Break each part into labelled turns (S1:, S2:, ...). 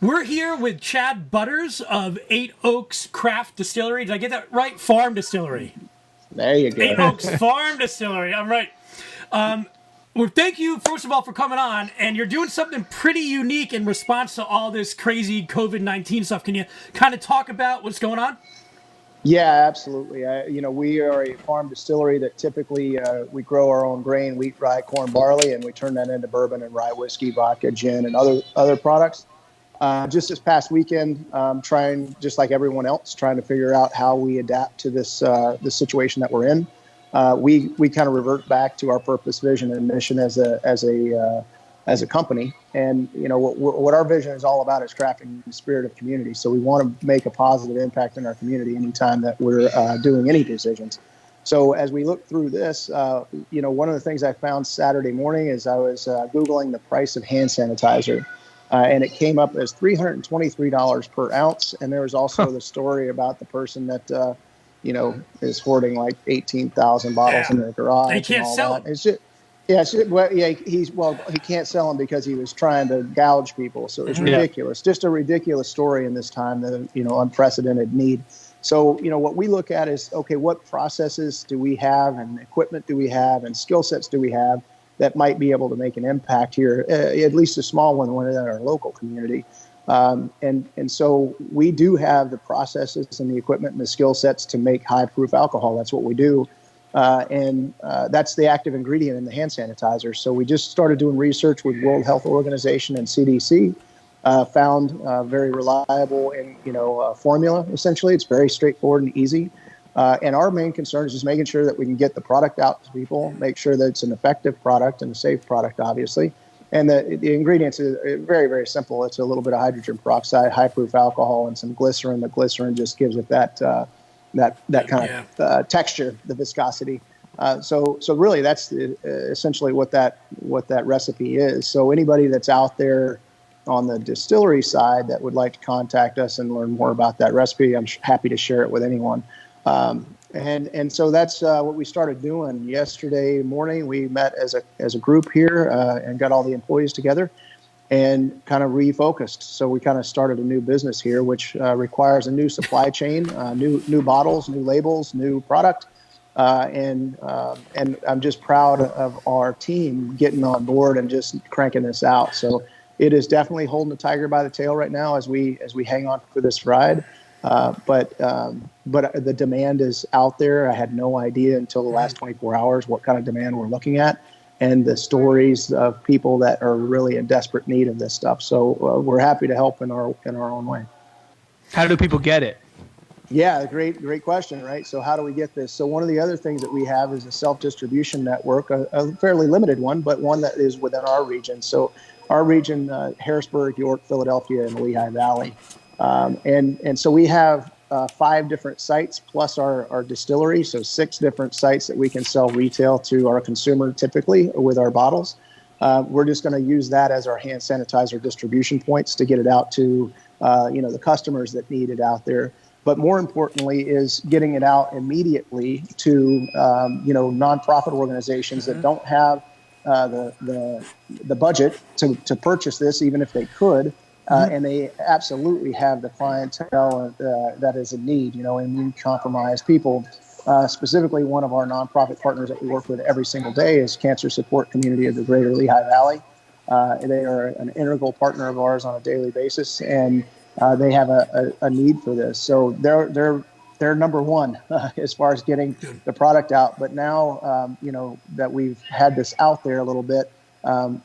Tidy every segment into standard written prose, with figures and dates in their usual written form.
S1: We're here with Chad Butters of Eight Oaks Craft Distillery. Did I get that right? Farm Distillery.
S2: There you go.
S1: Eight Oaks Farm Distillery. I'm right. Well, thank you, first of all, for coming on. And you're doing something pretty unique in response to all this crazy COVID-19 stuff. Can you kind of talk about what's going on?
S2: Yeah, absolutely. We are a farm distillery that typically we grow our own grain, wheat, rye, corn, barley, and we turn that into bourbon and rye whiskey, vodka, gin, and other products. Just this past weekend, trying, just like everyone else, trying to figure out how we adapt to this situation that we're in. We kind of revert back to our purpose, vision, and mission as a company. And what our vision is all about is crafting the spirit of community. So we want to make a positive impact in our community anytime that we're doing any decisions. So as we look through this, one of the things I found Saturday morning is I was Googling the price of hand sanitizer. And it came up as $323 per ounce. And there was also the story about the person that, is hoarding like 18,000 bottles in their garage.
S1: They can't sell them.
S2: It's just, he can't sell them because he was trying to gouge people. So it's ridiculous. Just a ridiculous story in this time, the unprecedented need. So, what we look at is, okay, what processes do we have and equipment do we have and skill sets do we have that might be able to make an impact here, at least a small one in our local community. And so we do have the processes and the equipment and the skill sets to make high-proof alcohol. That's what we do. And that's the active ingredient in the hand sanitizer. So we just started doing research with World Health Organization and CDC, found very reliable formula, essentially. It's very straightforward and easy. And our main concern is just making sure that we can get the product out to people, make sure that it's an effective product and a safe product, obviously. And the ingredients are very, very simple. It's a little bit of hydrogen peroxide, high-proof alcohol, and some glycerin. The glycerin just gives it that kind of texture, the viscosity. So really, that's essentially what that recipe is. So anybody that's out there on the distillery side that would like to contact us and learn more about that recipe, I'm happy to share it with anyone. And so that's what we started doing yesterday morning. We met as a group here and got all the employees together and kind of refocused. So we kind of started a new business here, which requires a new supply chain, new bottles, new labels, new product. And I'm just proud of our team getting on board and just cranking this out. So it is definitely holding the tiger by the tail right now as we hang on for this ride. But the demand is out there. I had no idea until the last 24 hours what kind of demand we're looking at, and the stories of people that are really in desperate need of this stuff. So we're happy to help in our own way.
S3: How do people get it?
S2: Yeah, great question, right? So how do we get this? So one of the other things that we have is a self-distribution network, a fairly limited one, but one that is within our region. So our region, Harrisburg, York, Philadelphia, and Lehigh Valley. And so we have 5 different sites plus our distillery, so 6 different sites that we can sell retail to our consumer typically with our bottles. We're just going to use that as our hand sanitizer distribution points to get it out to the customers that need it out there. But more importantly is getting it out immediately to nonprofit organizations that don't have the budget to purchase this, even if they could. And they absolutely have the clientele that is in need, immune-compromised people. Specifically, one of our nonprofit partners that we work with every single day is Cancer Support Community of the Greater Lehigh Valley. They are an integral partner of ours on a daily basis, and they have a need for this. So they're number one as far as getting the product out. But now, that we've had this out there a little bit,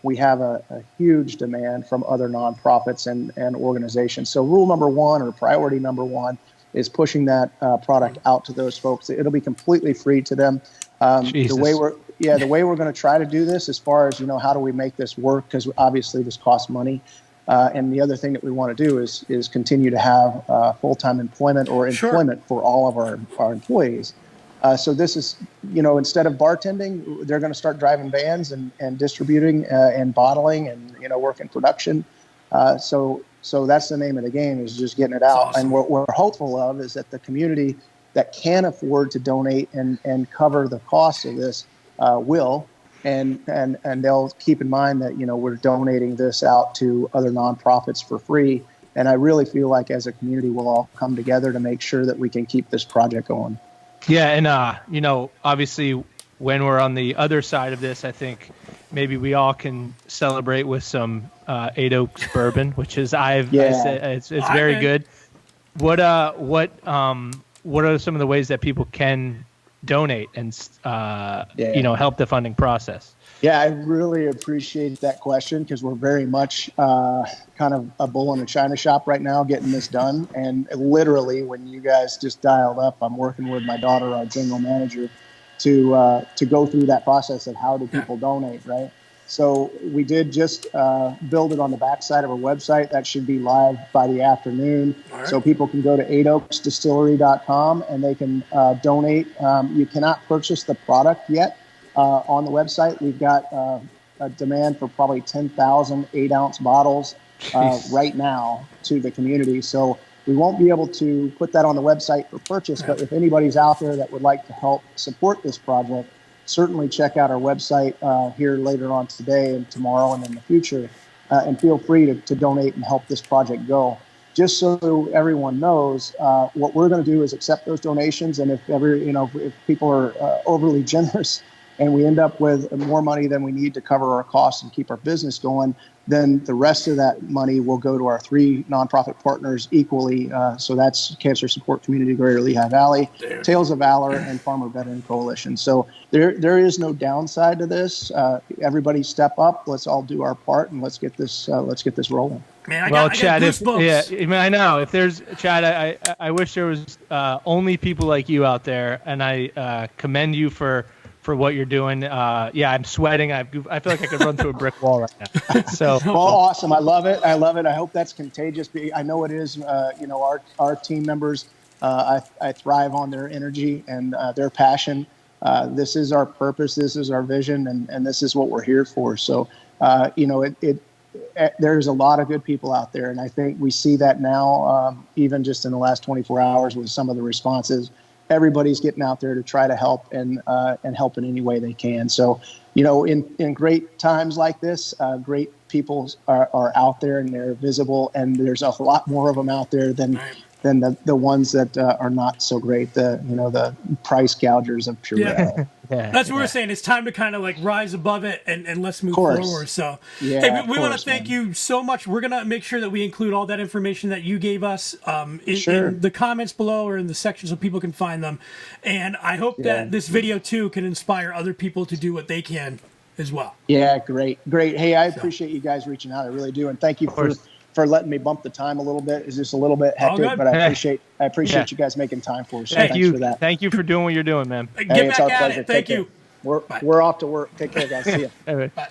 S2: we have a huge demand from other nonprofits and organizations. So rule number 1 or priority number 1 is pushing that product out to those folks. It'll be completely free to them. The way we're going to try to do this, as far as how do we make this work, because obviously this costs money. And the other thing that we want to do is continue to have full-time employment or employment for all of our employees. So this is, instead of bartending, they're going to start driving vans and distributing and bottling and, working production. So that's the name of the game, is just getting it out.
S1: Awesome.
S2: And what we're hopeful of is that the community that can afford to donate and cover the costs of this will. And they'll keep in mind that, we're donating this out to other nonprofits for free. And I really feel like as a community, we'll all come together to make sure that we can keep this project going.
S3: Yeah, and obviously, when we're on the other side of this, I think maybe we all can celebrate with some Eight Oaks bourbon, which is it's very good. What are some of the ways that people can donate and help the funding process?
S2: Yeah, I really appreciate that question because we're very much kind of a bull in a china shop right now getting this done. And literally, when you guys just dialed up, I'm working with my daughter, our general manager, to go through that process of how do people donate, right? So we did just build it on the backside of our website. That should be live by the afternoon. Right. So people can go to eightoaksdistillery.com and they can donate. You cannot purchase the product yet on the website. We've got a demand for probably 10,000 8-ounce bottles right now to the community. So we won't be able to put that on the website for purchase, but if anybody's out there that would like to help support this project, certainly check out our website here later on today and tomorrow and in the future, and feel free to donate and help this project go. Just so everyone knows, what we're going to do is accept those donations, and if people are overly generous and we end up with more money than we need to cover our costs and keep our business going, then the rest of that money will go to our 3 nonprofit partners equally. So that's Cancer Support Community Greater Lehigh Valley, Tales of Valor, and Farmer Veteran Coalition. So there is no downside to this. Everybody step up. Let's all do our part, and let's get this rolling.
S1: Man, I got goosebumps.
S3: I know. If there's Chad, I wish there was only people like you out there, and I commend you for what you're doing. I'm sweating. I feel like I could run through a brick wall right now. So
S2: well, awesome. I love it. I hope that's contagious. I know it is. Our team members, I thrive on their energy and their passion. This is our purpose. This is our vision, and this is what we're here for. So, there's a lot of good people out there, and I think we see that now, even just in the last 24 hours with some of the responses. Everybody's getting out there to try to help and help in any way they can. So, in great times like this, great people are out there and they're visible, and there's a lot more of them out there than the ones that are not so great. The price gougers of pure.
S1: That's what we're saying. It's time to kind of like rise above it and let's move forward. So, we want to thank you so much. We're going to make sure that we include all that information that you gave us in the comments below or in the section so people can find them. And I hope that this video too can inspire other people to do what they can as well. Yeah, great. Hey, I appreciate you guys reaching out. I really do. And thank you for letting me bump the time a little bit. It's just a little bit hectic, but I appreciate you guys making time for us. So thanks for that.
S3: Thank you for doing what you're doing, man.
S1: Get back at it. Thank you.
S2: We're off to work. Take care, guys. See ya.
S1: Bye.